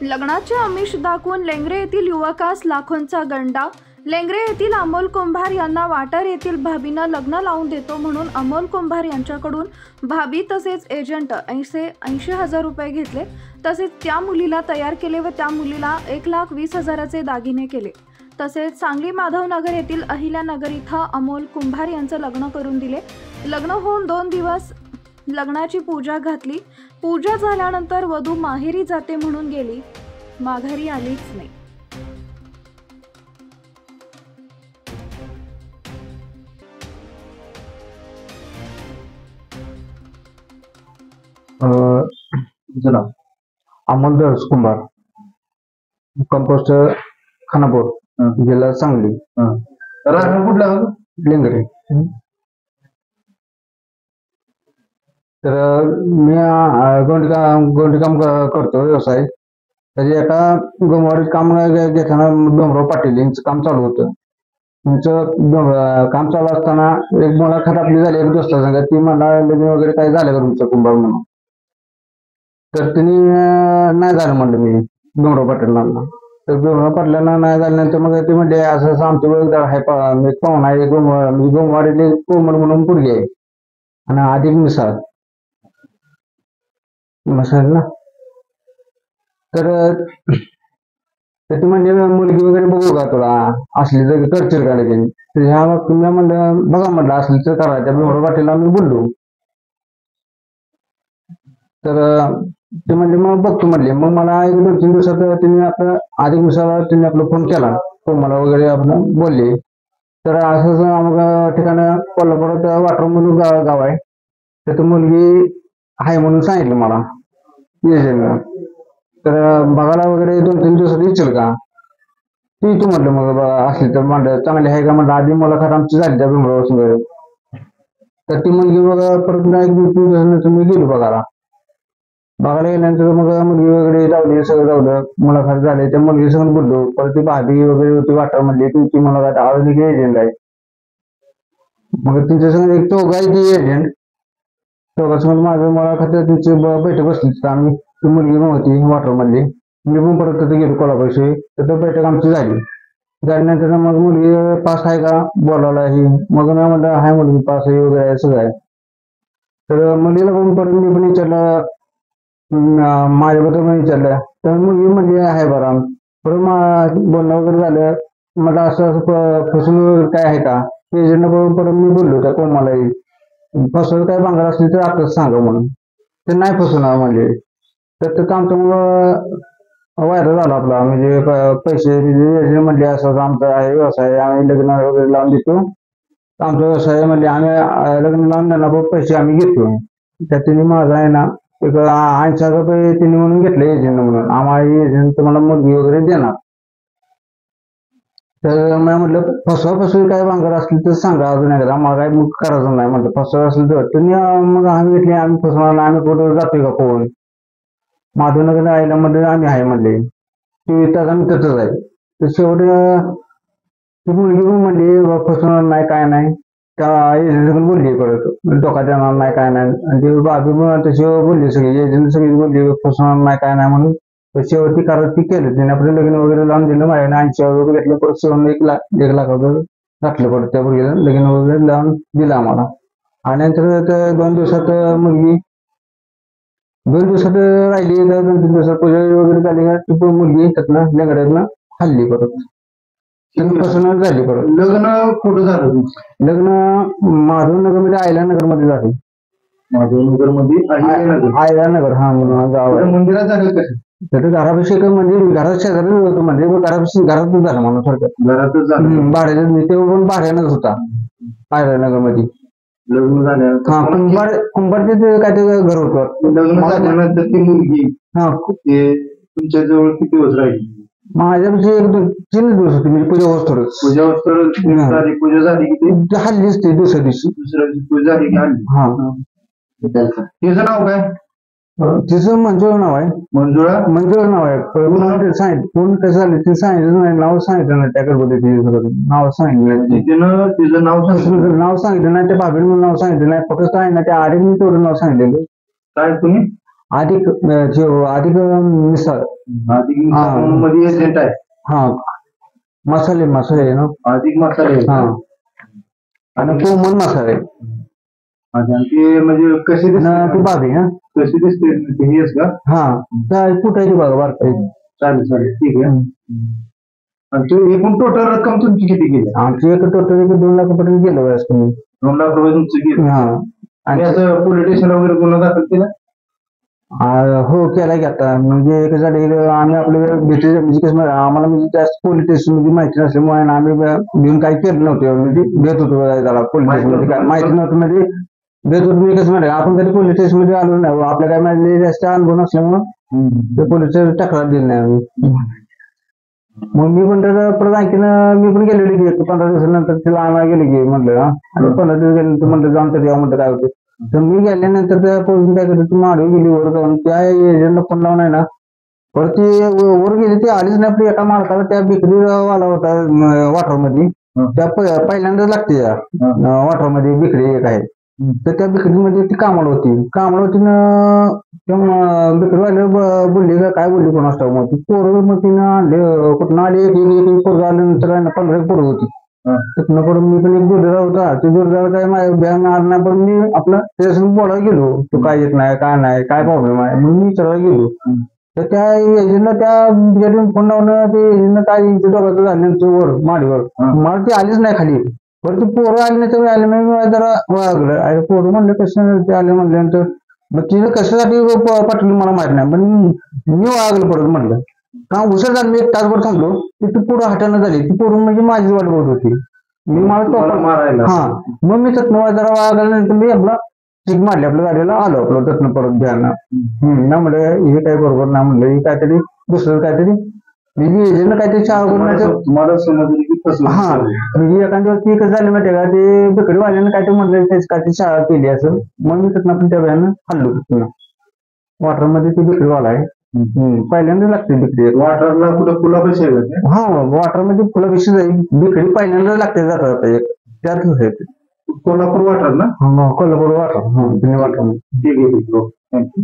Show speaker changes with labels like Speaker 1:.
Speaker 1: लग्नाचे आमिष दाखवून लेंगरे येथील युवकास लाखोंचा गंडा। लेंगरे येथील अमोल कुंभार यांना वाटर येथील भाभीनं लग्न लावून देतो म्हणून अमोल कुंभार यांच्याकडून भाभी तसेच एजंट 80,000 रुपये घेतले। तसेच त्या मुलीला तयार केले व त्या मुलीला 1,20,000चे दागिने केले। तसेच सांगली माधवनगर येथील अहिल्यानगर इथं अमोल कुंभार यांचं लग्न करून दिले। लग्न होऊन 2 दिवस लग्नाची पूजा घातली। पूजा झाल्यानंतर वधू माहेरी जाते म्हणून गेली, माघारी आलीच नाही।
Speaker 2: अमोल दर्श कुंभार, कंपोस्ट खानापूर, जिल्हा सांगली,
Speaker 3: राहणार कुठला
Speaker 2: लेंगरे। तर मी गोंडी काम करतो व्यवसाय। त्याचे एका गमवाडीत काम घेताना डोंगराव पाटील यांचं काम चालू होतं। त्यांचं काम चालू असताना एक मुलाखत आपली झाली एक दोस्ता सांगा, ती म्हणा लग्न वगैरे काय झालं का तुमचं कुंभार म्हणून। तर त्यांनी नाही झालं म्हणलं मी डोंगराव पाटीलला। तर डोंगराव पाटलांना नाही झाल्यानंतर मग ते म्हणले असं असं आमचं वेळ आहे, एक पाहुणा आहे गोमवाडीतले कोमल म्हणून पोरगी आहे आणि अधिक मिसाळ ना। तर ते म्हणजे मुलगी वगैरे बघू का तुला, असली तर करशील का लगेच। तर ह्या तुम्ही म्हणलं बघा म्हणलं असली तर करा। त्या डोंगराव पाटीलला मी बोललो। तर ते म्हणले मग बघतो म्हणले। मग मला 1-2-3 दिवसात त्यांनी आपलं अधिक मिसाळला त्यांनी आपला फोन केला, कोमला वगैरे आपण बोलले। तर असं आम्हाला ठिकाणं कोल्हापुरात वाटर म्हणून गाव आहे, तर मुलगी आहे म्हणून सांगितलं मला एजंटनं। तर बघायला वगैरे 2-3 दिवसात येशील का ती तू म्हटलं। मग असली तर म्हणलं चांगली आहे का म्हणलं, आधी मुलाखत आमची झाली त्या डोंगरावर वगैरे। तर ती मुलगी मग परत 1-2-3 दिवसानंतर मी गेलो बघायला गेल्यानंतर मग मुलगी वगैरे लावली, सगळं लावलं, मुलाखत झाली। त्या मुलगी सगळं बोललो। परत ती भाभी वगैरे होती वाटर म्हणली तुमची मुलाखत आवडली की एजंट आहे। मग त्यांच्या संग एक चौघा आहे ती एजंट, चौघासमोर माझं मुलाखत त्यांची बैठक बसली। आम्ही ती मुलगी पण होती वाटर मधली, मी पण परत तिथे गेलो कोल्हापूरशी। तर बैठक आमची झाल्यानंतर मग मुलगी पास आहे का बोलायला ही, मग मी म्हणलं हाय मुलगी पास आहे वगैरे आहे सगळं आहे। तर मुलीला पण परत मी पण विचारलं, माझ्याबद्दल पण विचारलं, तर मुलगी म्हणजे आहे बरा। परत बोलणं वगैरे झालं, मला असं असं फसवणूक वगैरे काय आहे का एजंट बरोबर। परत मी बोललो त्या कोमलाही फसवणूक काय भांगर असली तर आताच सांगा म्हणून, ते नाही फसवणार म्हणजे। तर ते काम व्हायरल झालं आपला, म्हणजे पैसे एजंट म्हणले असं आमचा आहे व्यवसाय, आम्ही लग्न वगैरे लावून देतो, आमचा व्यवसाय म्हणजे आम्ही लग्न लावून देणार पैसे आम्ही घेतो। त्या तिने माझा आहे ना 80,000 रुपये तिने म्हणून घेतले एजंट म्हणून, आम्हाला एजंट तुम्हाला मुलगी वगैरे देणार। तर मी म्हटलं फसवी काय भांगर असली तर सांगा अजून एकदा, आम्हाला काय मग करायचं नाही म्हटलं। फसवं असली तर तुम्ही मग आम्ही घेतली, आम्ही फसवणार आम्ही कुठं जातोय का कोण, माधवनगर आयल्यामध्ये आम्ही आहे म्हणले, 24 तास आम्ही तिथंच आहे। तर शेवटी ती मुलगी पण म्हणली फसवणार नाही काय नाही, त्या एजंट पण बोलली परत धोका देणार नाही काय नाही। आणि ती बाबी पण तशी बोलली, सगळी एजंट सगळी बोलली फसवणार नाही काय नाही म्हणून। तर शेवटी कारण ती केलं त्याने, आपलं लग्न वगैरे लावून दिलं माझ्याने, 80,000 रुपये घेतलं, परत शेवट 1 लाख रुपये घातलं परत त्या मुलगीला, लग्न वगैरे लावून दिलं आम्हाला। आणि नंतर 2 दिवसात मुलगी 2 दिवसात राहिली, 2-3 दिवसात पूजा वगैरे झाली का ती मुलगी त्यातनं लेंगड्यातनं हल्ली परत फसवणूक झाली परत।
Speaker 3: लग्न कुठं झालं?
Speaker 2: लग्न माधवनगर मध्ये अहिल्यानगर मध्ये झाले।
Speaker 3: माधवनगर मध्ये
Speaker 2: अहिल्यानगर हा गाव आहे।
Speaker 3: मंदिरात झालं कसं?
Speaker 2: तर घरापाशी म्हणजे घरात शेजारी होतो, म्हणजे घरापाशी घरातच झालं म्हणून थोडक्यात,
Speaker 3: घरातच झालं।
Speaker 2: भाड्याने ते पण भाड्यानंच होता अहिल्यानगर मध्ये
Speaker 3: लग्न झाल्यानंतर
Speaker 2: कुंभारचे काय ते घर होतं।
Speaker 3: लग्न झाल्यानंतर ती मुलगी ते तुमच्या जवळ किती दिवस राहिली?
Speaker 2: माझ्यापाशी 1-2-3 दिवस होती, म्हणजे पूजा होतोच।
Speaker 3: पूजा झाली की
Speaker 2: हल्लीच ते दुसऱ्या दिवशी
Speaker 3: पूजा झाली की हल्ली।
Speaker 2: हा
Speaker 3: तिचं नाव काय?
Speaker 2: तिचं मंजुळा नाव आहे। मंजुळा नाव आहे। कोण कसं झालं ते सांगितलं नाही, नाव सांगितलं नाही, त्या गडबडीत नाव सांगितलं
Speaker 3: तिचं
Speaker 2: नाव सांगितलं नाही, त्या भाभीने नाव सांगितलं नाही, फक्त आहे ना त्या आडीने तेवढं नाव सांगितलेलं।
Speaker 3: काय तुम्ही
Speaker 2: अधिक मिसळ.
Speaker 3: अधिक
Speaker 2: हा.
Speaker 3: मध्ये एजंट आहे.
Speaker 2: हा मसाले आहे ना.
Speaker 3: अधिक मसाले
Speaker 2: हा आणि कोमल मसाले
Speaker 3: आणि ते म्हणजे कसे
Speaker 2: आणि ती
Speaker 3: दिसते
Speaker 2: बाबी ना.
Speaker 3: कशी दिसते ते हेच का?
Speaker 2: हा कुठायची बघा बारकायची.
Speaker 3: चालेल ठीक आहे. आणि ते एकूण टोटल रक्कम तुमची किती गेली?
Speaker 2: आमची एक टोटल 2 लाखापर्यंत गेलं वयास तुम्ही.
Speaker 3: 2 लाख रुपये तुमचं गेले.
Speaker 2: हा
Speaker 3: आणि असं पोलीस स्टेशन वगैरे गुन्हा दाखल केला?
Speaker 2: हो केला की आता म्हणजे कसं झालं आम्ही आपल्या भेटी म्हणजे कसं आम्हाला म्हणजे जास्त पोलीस स्टेशन मध्ये माहिती नसल्यामुळे आणि आम्ही घेऊन काही केलं नव्हतं म्हणजे भेट होतो त्याला पोलीस स्टेशन मध्ये काय माहिती नव्हतं म्हणजे भेट होतो मी कसं म्हणते आपण कधी पोलीस स्टेशन मध्ये आलो नाही आपल्या काय माहिती जास्त अनुभव नसल्यामुळं ते पोलीस तक्रार दिली नाही आम्ही. मग मी पण त्याचं परत आणखीन मी पण गेलेली की 15 दिवसानंतर तिला आणायला गेली की म्हटलं आणि 15 दिवस गेले म्हटलं जाऊन तर यावं म्हटलं काय होते. तर मी गेल्यानंतर त्या पोलीस काय करते ती माडवी गेली वर जाऊन त्या एजंटला फोन लावून आहे ना परत ती वर गेली ती आलीच नाही. आपली एका माणसाला त्या बिक्री वाला होता वाटरमध्ये त्या पहिल्यांदाच लागते या वाटरमध्ये बिक्री एक आहे. तर त्या बिक्रीमध्ये ती कामाला होती ना बिक्रीवाल्या बोलली का काय बोलली कोण असतं मग ती पोरं मग तिनं आणले कुठं आली एक पोरं आल्यानंतर 15 पोरं होती. तिथनं पडून मी पण एक जोडीदार होता ते जोडीदार काय माझ्या बॅग मारणार पण मी आपलं त्याच्यासोबत बोलायला गेलो तू काय येत नाही काय प्रॉब्लेम आहे म्हणून मी विचारायला गेलो. तर त्या एजंटला त्या फोन लावणं ते एजंटनं काय दोघांचं झालं वर माडीवर मला ती आलीच नाही खाली. बरं ती पोरं आली नाही तर आले नाही जरा वागलं अरे पोरं म्हणलं कसं ते आले म्हणल्यानंतर मग तिने कशासाठी पाठवली मला माहित नाही पण मी वागलं परत म्हटलं का उशीर झालं मी 1 तासभर थांबलो ती पोरं हटाणं झाली ती पोरं म्हणजे माझीच वाट बघत होती. मी मला
Speaker 3: मारायला
Speaker 2: हा मग मी तत्न जरा वागल्यानंतर मी आपला चिक मारली आपल्या गाडीला आलो आपलं तत्न परत द्यायला. ना म्हणलं हे काय बरोबर ना म्हणलं हे काहीतरी दुसरं काहीतरी म्हणजे एजंट काहीतरी चहा करून
Speaker 3: तुम्हाला समजलं की
Speaker 2: हा म्हणजे एखाद्या ती कसं झाली माहिती का ते बिकडी वाल्यानं काहीतरी म्हणलं त्याची काहीतरी शाळा केली असं मग मी तिथं आपण त्या वेळानं हल्लो तिथं वॉटरमध्ये ती बिकडी वाला आहे. पहिल्यांदा लागते बिकडी
Speaker 3: वॉटरला कुठं फुला पैसे
Speaker 2: हा वॉटरमध्ये फुलं कशी जाईल बिकडी पहिल्यांदा लागते जातात एक त्यातच आहे ते.
Speaker 3: कोल्हापूर वॉटर ना?
Speaker 2: कोल्हापूर वॉटर
Speaker 3: ठीक आहे. थँक्यू.